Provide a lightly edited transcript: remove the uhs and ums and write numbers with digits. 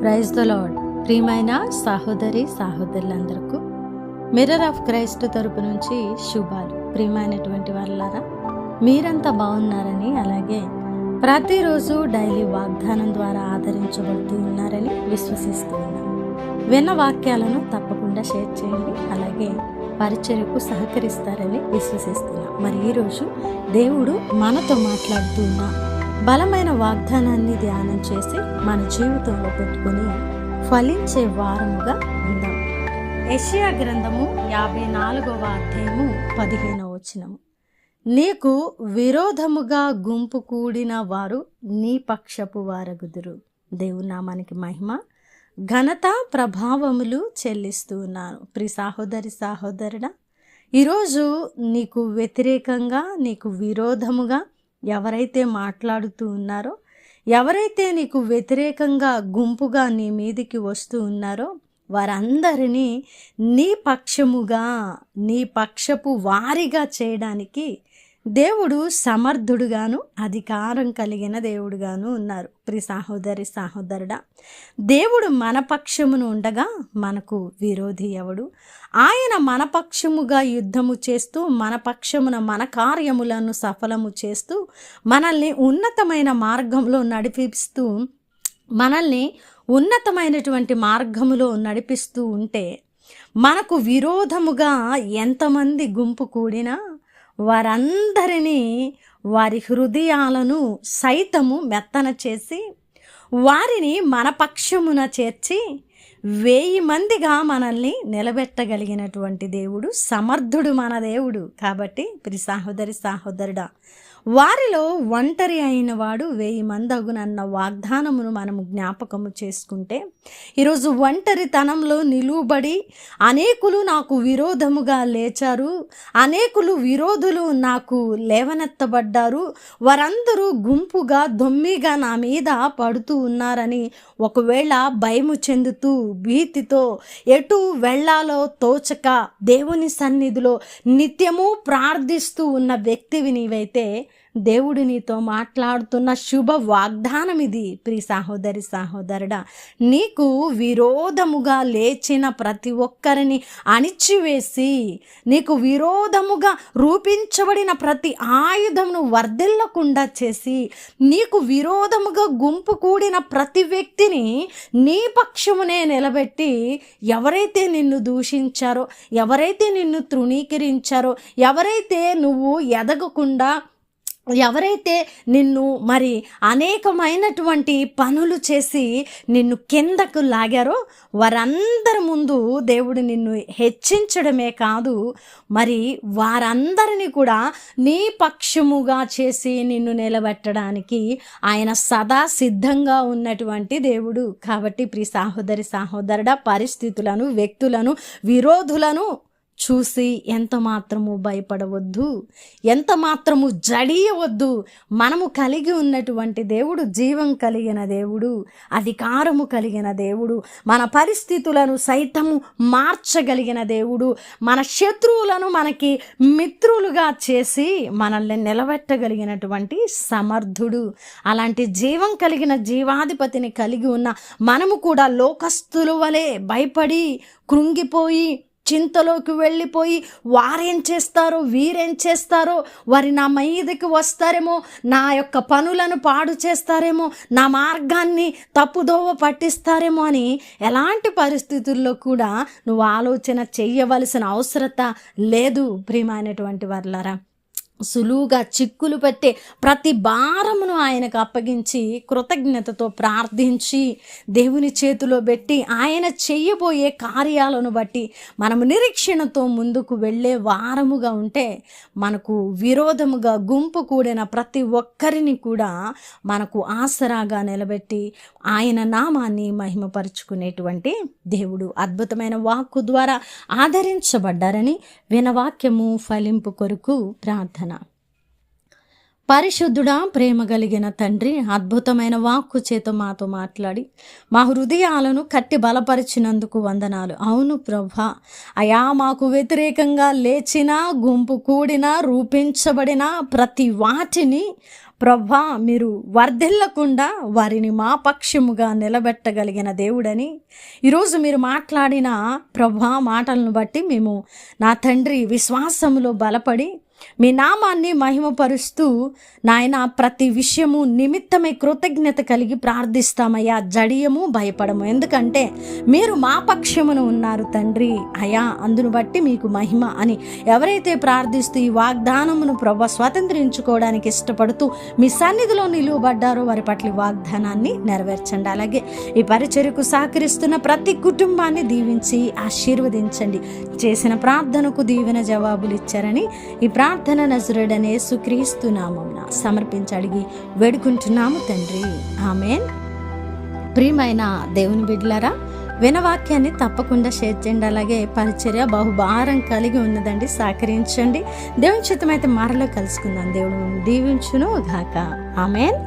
Praise the lord. ప్రియమైన సహోదరి సహోదరులందరికీ mirror of Christ తరపు నుంచి శుభాలు. ప్రియమైనటువంటి వాళ్ళారా, మీరంతా బాగున్నారని, అలాగే ప్రతిరోజు డైలీ వాగ్దానం ద్వారా ఆదరించబడుతూ ఉన్నారని విశ్వసిస్తూ ఉన్నాను. విన్న వాక్యాలను తప్పకుండా షేర్ చేయండి, అలాగే పరిచర్యకు సహకరిస్తారని విశ్వసిస్తున్నాం. మరి ఈరోజు దేవుడు మనతో మాట్లాడుతూ ఉన్న బలమైన వాగ్దానాన్ని ధ్యానం చేసి మన జీవితంలో పెట్టుకొని ఫలించే వారముగా ఉందాం. యెషయా గ్రంథము 54వ అధ్యాయము 15వ వచనము. నీకు విరోధముగా గుంపు కూడిన వారు నీ పక్షపు వారగుదురు. దేవుని నామానికి మహిమ ఘనత ప్రభావములు చెల్లిస్తూ ఉన్నాను. ప్రియ సహోదరి సహోదరుడా, ఈరోజు నీకు వ్యతిరేకంగా, నీకు విరోధముగా ఎవరైతే మాట్లాడుతూ ఉన్నారో, ఎవరైతే నీకు వ్యతిరేకంగా గుంపుగా నీ మీదికి వస్తూ ఉన్నారో, వారందరినీ నీ పక్షముగా, నీ పక్షపు వారిగా చేయడానికి దేవుడు సమర్థుడుగాను అధికారం కలిగిన దేవుడుగాను ఉన్నారు. ప్రియ సహోదరి సహోదరుడా, దేవుడు మన పక్షమును ఉండగా మనకు విరోధి ఎవడు? ఆయన మన పక్షముగా యుద్ధము చేస్తూ, మన పక్షమున మన కార్యములను సఫలము చేస్తూ, మనల్ని ఉన్నతమైన మార్గంలో నడిపిస్తూ, మనల్ని ఉన్నతమైనటువంటి మార్గములో నడిపిస్తూ ఉంటే, మనకు విరోధముగా ఎంతమంది గుంపు కూడినా వారందరినీ, వారి హృదయాలను సైతము మెత్తన చేసి, వారిని మన పక్షమున చేర్చి 1000 మందిగా మనల్ని నిలబెట్టగలిగినటువంటి దేవుడు, సమర్థుడు మన దేవుడు. కాబట్టి ప్రియ సహోదరి సహోదరుడా, వారిలో ఒంటరి అయిన వాడు 1000 మంది అగునన్న వాగ్దానమును మనము జ్ఞాపకము చేసుకుంటే, ఈరోజు ఒంటరితనంలో నిలువబడి అనేకులు నాకు విరోధముగా లేచారు, అనేకులు విరోధులు నాకు లేవనెత్తబడ్డారు, వారందరూ గుంపుగా దొమ్మిగా నా మీద పడుతూ ఉన్నారని ఒకవేళ భయము చెందుతూ, భీతితో ఎటు వెళ్ళాలో తోచక దేవుని సన్నిధిలో నిత్యము ప్రార్థిస్తూ ఉన్న వ్యక్తివి నీవైతే, దేవుడు నీతో మాట్లాడుతున్న శుభ వాగ్దానం ఇది. ప్రియ సహోదరి సహోదరుడా, నీకు విరోధముగా లేచిన ప్రతి ఒక్కరిని అణిచివేసి, నీకు విరోధముగా రూపించబడిన ప్రతి ఆయుధమును వర్ధిల్లకుండా చేసి, నీకు విరోధముగా గుంపు కూడిన ప్రతి వ్యక్తిని నీ పక్షమునే నిలబెట్టి, ఎవరైతే నిన్ను దూషించారో, ఎవరైతే నిన్ను తృణీకరించారో, ఎవరైతే నువ్వు ఎదగకుండా, ఎవరైతే నిన్ను మరి అనేకమైనటువంటి పనులు చేసి నిన్ను కిందకు లాగారో, వారందరి ముందు దేవుడు నిన్ను హెచ్చించడమే కాదు, మరి వారందరినీ కూడా నీ పక్షముగా చేసి నిన్ను నిలబెట్టడానికి ఆయన సదా సిద్ధంగా ఉన్నటువంటి దేవుడు. కాబట్టి ప్రియ సహోదరి సహోదరుడా, పరిస్థితులను, వ్యక్తులను, విరోధులను చూసి ఎంత మాత్రము భయపడవద్దు, ఎంత మాత్రము జడియవద్దు. మనము కలిగి ఉన్నటువంటి దేవుడు జీవం కలిగిన దేవుడు, అధికారము కలిగిన దేవుడు, మన పరిస్థితులను సైతము మార్చగలిగిన దేవుడు, మన శత్రువులను మనకి మిత్రులుగా చేసి మనల్ని నిలబెట్టగలిగినటువంటి సమర్థుడు. అలాంటి జీవం కలిగిన జీవాధిపతిని కలిగి ఉన్న మనము కూడా లోకస్తుల వలె భయపడి, కృంగిపోయి, చింతలోకి వెళ్ళిపోయి, వారేం చేస్తారో, వీరేం చేస్తారో, వారి నా మీదకి వస్తారేమో, నా యొక్క పనులను పాడు చేస్తారేమో, నా మార్గాన్ని తప్పుదోవ పట్టిస్తారేమో అని ఎలాంటి పరిస్థితుల్లో కూడా నువ్వు ఆలోచన చెయ్యవలసిన అవసరత లేదు. ప్రియమైనటువంటి వారలారా, సులువుగా చిక్కులు పెట్టే ప్రతి భారమును ఆయనకు అప్పగించి కృతజ్ఞతతో ప్రార్థించి దేవుని చేతిలో పెట్టి ఆయన చెయ్యబోయే కార్యాలను బట్టి మనము నిరీక్షణతో ముందుకు వెళ్ళే వారముగా ఉంటే, మనకు విరోధముగా గుంపు కూడిన ప్రతి ఒక్కరిని కూడా మనకు ఆసరాగా నిలబెట్టి ఆయన నామాన్ని మహిమపరుచుకునేటువంటి దేవుడు. అద్భుతమైన వాక్కు ద్వారా ఆదరించబడ్డారని వినవాక్యము ఫలింపు కొరకు ప్రార్థన. పరిశుద్ధుడా, ప్రేమ కలిగిన తండ్రి, అద్భుతమైన వాక్కు చేత మాతో మాట్లాడి మా హృదయాలను కట్టి బలపరిచినందుకు వందనాలు. అవును ప్రభా, అయా మాకు వ్యతిరేకంగా లేచిన, గుంపు కూడిన, రూపించబడిన ప్రతి వాటిని ప్రభా మీరు వర్ధిల్లకుండా వారిని మా పక్షముగా నిలబెట్టగలిగిన దేవుడని ఈరోజు మీరు మాట్లాడిన ప్రభా మాటలను బట్టి మేము నా తండ్రి విశ్వాసములో బలపడి మీ నామాన్ని మహిమపరుస్తూ నాయన ప్రతి విషయము నిమిత్తమై కృతజ్ఞత కలిగి ప్రార్థిస్తామయ్యా. జడియము భయపడము, ఎందుకంటే మీరు మా పక్షమును ఉన్నారు తండ్రి. అయా అందును బట్టి మీకు మహిమ అని ఎవరైతే ప్రార్థిస్తూ ఈ వాగ్దానమును ప్రభు స్వతంత్రించుకోవడానికి ఇష్టపడుతూ మీ సన్నిధిలో నిలువబడ్డారో వారి పట్ల వాగ్దానాన్ని నెరవేర్చండి. అలాగే ఈ పరిచర్యకు సహకరిస్తున్న ప్రతి కుటుంబాన్ని దీవించి ఆశీర్వదించండి. చేసిన ప్రార్థనకు దీవెన జవాబులు ఇచ్చారని ఈ ప్రార్థన నజరేయుడైన యేసుక్రీస్తు నామమున సమర్పించి అడిగి వేడుకుంటున్నాము తండ్రి, ఆమేన్. ప్రియమైన దేవుని బిడ్డలారా, వినవాక్యాన్ని తప్పకుండా షేర్ చేయండి. అలాగే పరిచర్య బహుభారం కలిగి ఉన్నదండి, సహకరించండి. దేవుని చిత్తమైతే మరలో కలుసుకుందాం. దేవుడు దీవించును గాక, ఆమేన్.